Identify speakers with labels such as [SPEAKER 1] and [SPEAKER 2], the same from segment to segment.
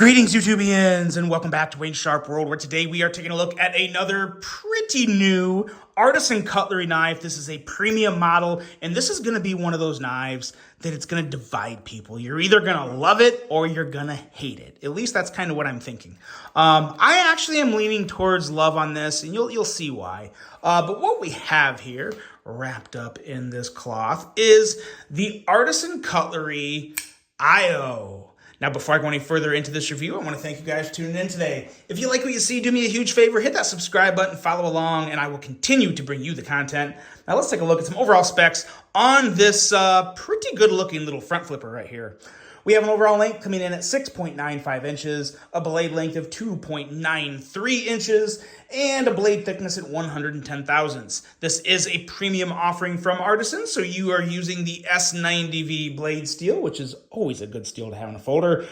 [SPEAKER 1] Greetings, YouTubians, and welcome back to Wayne Sharp World, where today we are taking a look at another pretty new artisan cutlery knife. This is a premium model, and this is going to be one of those knives that it's going to divide people. You're either going to love it or you're going to hate it. At least that's kind of what I'm thinking. I actually am leaning towards love on this, and you'll see why. But what we have here, wrapped up in this cloth, is the Artisan Cutlery IO. Now, before I go any further into this review, I want to thank you guys for tuning in today. If you like what you see, do me a huge favor, hit that subscribe button, follow along, and I will continue to bring you the content. Now, let's take a look at some overall specs on this pretty good-looking little front flipper right here. We have an overall length coming in at 6.95 inches, a blade length of 2.93 inches, and a blade thickness at 110 thousandths. This is a premium offering from Artisan, so you are using the S90V blade steel, which is always a good steel to have in a folder.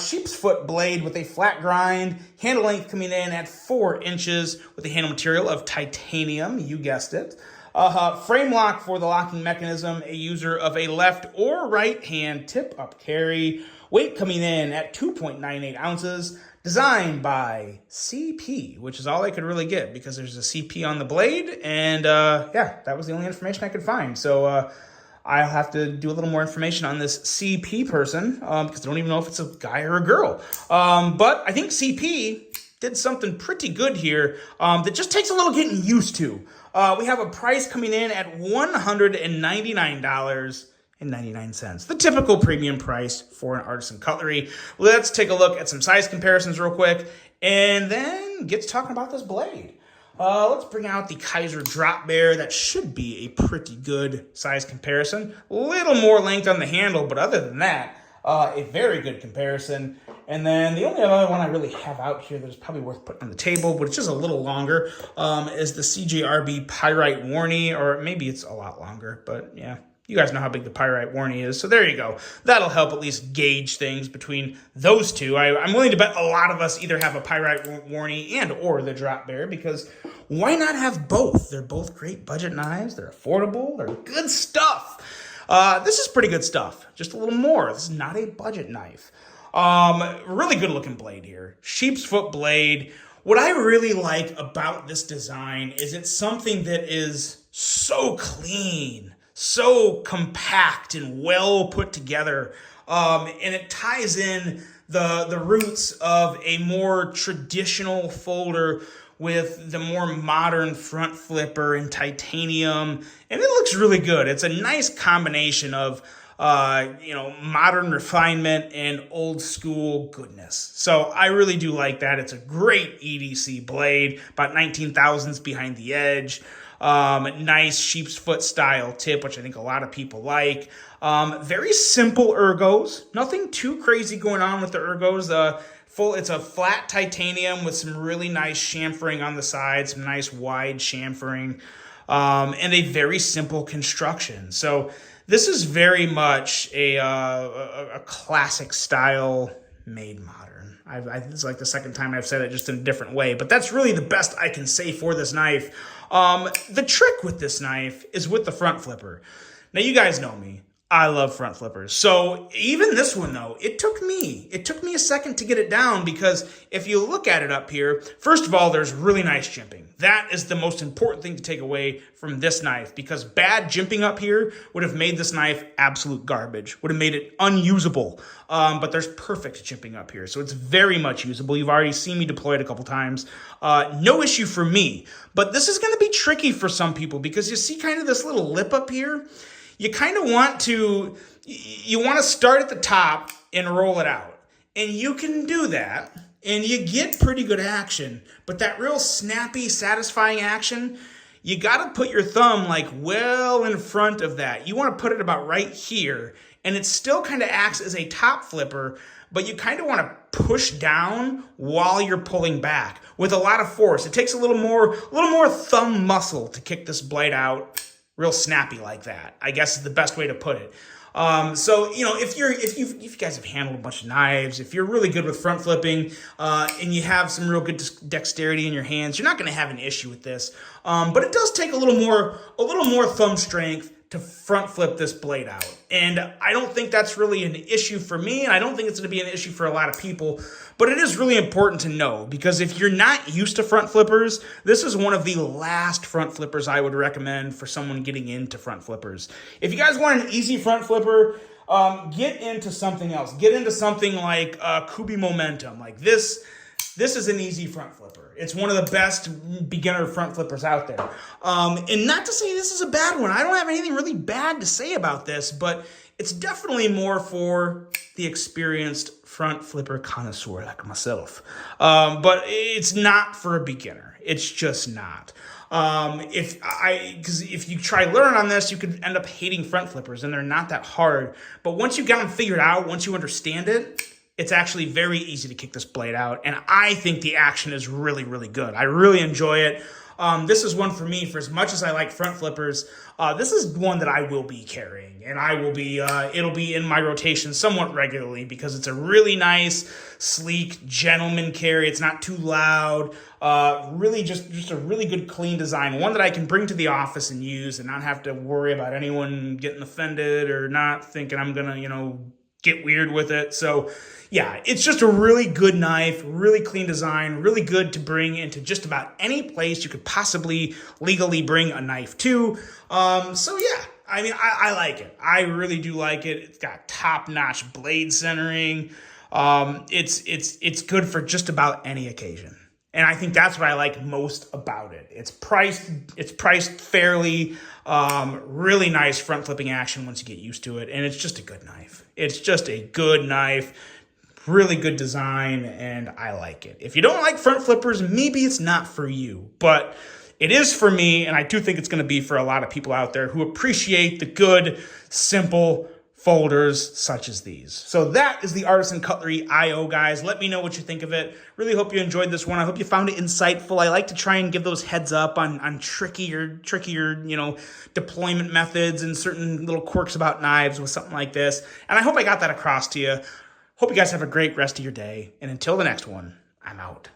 [SPEAKER 1] Sheep's foot blade with a flat grind, handle length coming in at 4 inches with a handle material of titanium, you guessed it. Frame lock for the locking mechanism, a user of a left or right hand tip-up carry, weight coming in at 2.98 ounces, designed by CP, which is all I could really get because there's a CP on the blade, and yeah, that was the only information I could find. So I'll have to do a little more information on this CP person because I don't even know if it's a guy or a girl. But I think CP did something pretty good here that just takes a little getting used to. We have a price coming in at $199.99, the typical premium price for an Artisan cutlery. Let's take a look at some size comparisons real quick and then get to talking about this blade. Let's bring out the Kizer Drop Bear. That should be a pretty good size comparison. A little more length on the handle, but other than that, a very good comparison. And then the only other one I really have out here that is probably worth putting on the table, but it's just a little longer, is the CJRB Pyrite Warney, or maybe it's a lot longer, but yeah, you guys know how big the Pyrite Warney is, so there you go. That'll help at least gauge things between those two. I'm willing to bet a lot of us either have a Pyrite Warney and or the Drop Bear, because why not have both? They're both great budget knives, they're affordable, they're good stuff. This is pretty good stuff, just a little more. This is not a budget knife. Really good looking blade here. Sheep's foot blade. What I really like about this design is it's something that is so clean, so compact and well put together. And it ties in the roots of a more traditional folder with the more modern front flipper and titanium, and it looks really good. It's a nice combination of modern refinement and old school goodness. So I really do like that. It's a great EDC blade, about 19 thousandths behind the edge. Nice sheep's foot style tip, which I think a lot of people like. Very simple ergos. Nothing too crazy going on with the ergos. It's a flat titanium with some really nice chamfering on the side, some nice wide chamfering, and a very simple construction. So this is very much a classic style made modern. It's like the second time I've said it just in a different way, but that's really the best I can say for this knife. The trick with this knife is with the front flipper. Now, you guys know me. I love front flippers. So even this one, though, it took me a second to get it down, because if you look at it up here, first of all, there's really nice jimping. That is the most important thing to take away from this knife, because bad jimping up here would have made this knife absolute garbage, would have made it unusable. But there's perfect jimping up here, so it's very much usable. You've already seen me deploy it a couple times. No issue for me, but this is going to be tricky for some people, because you see kind of this little lip up here. You kind of want to start at the top and roll it out. And you can do that, and you get pretty good action. But that real snappy, satisfying action, you got to put your thumb like well in front of that. You want to put it about right here, and it still kind of acts as a top flipper, but you kind of want to push down while you're pulling back with a lot of force. It takes a little more thumb muscle to kick this blade out real snappy like that, I guess is the best way to put it. So, if you guys have handled a bunch of knives, if you're really good with front flipping, and you have some real good dexterity in your hands, you're not going to have an issue with this. But it does take a little more thumb strength to front flip this blade out. And I don't think that's really an issue for me, and I don't think it's going to be an issue for a lot of people, but it is really important to know, because if you're not used to front flippers, this is one of the last front flippers I would recommend for someone getting into front flippers. If you guys want an easy front flipper, get into something else. Get into something like Kubi Momentum. Like this is an easy front flipper. It's one of the best beginner front flippers out there. And not to say this is a bad one. I don't have anything really bad to say about this, but it's definitely more for the experienced front flipper connoisseur like myself. But it's not for a beginner. It's just not. Because if you try learn on this, you could end up hating front flippers, and they're not that hard. But once you get them figured out, once you understand it, it's actually very easy to kick this blade out, and I think the action is really, really good. I really enjoy it. This is one for me, for as much as I like front flippers, this is one that I will be carrying, and I will be, it'll be in my rotation somewhat regularly, because it's a really nice, sleek, gentleman carry. It's not too loud. Really just a really good, clean design. One that I can bring to the office and use and not have to worry about anyone getting offended or not thinking I'm gonna, get weird with it. So yeah, it's just a really good knife, really clean design, really good to bring into just about any place you could possibly legally bring a knife to. So yeah, I mean, I like it. I really do like it. It's got top-notch blade centering. It's good for just about any occasion. And I think that's what I like most about it. It's priced fairly, really nice front flipping action once you get used to it. And it's just a good knife. It's just a good knife, really good design, and I like it. If you don't like front flippers, maybe it's not for you, but it is for me, and I do think it's going to be for a lot of people out there who appreciate the good, simple folders such as these. So that is the Artisan Cutlery IO, guys. Let me know what you think of it. Really hope you enjoyed this one. I hope you found it insightful. I like to try and give those heads up on trickier, deployment methods and certain little quirks about knives with something like this. And I hope I got that across to you. Hope you guys have a great rest of your day. And until the next one, I'm out.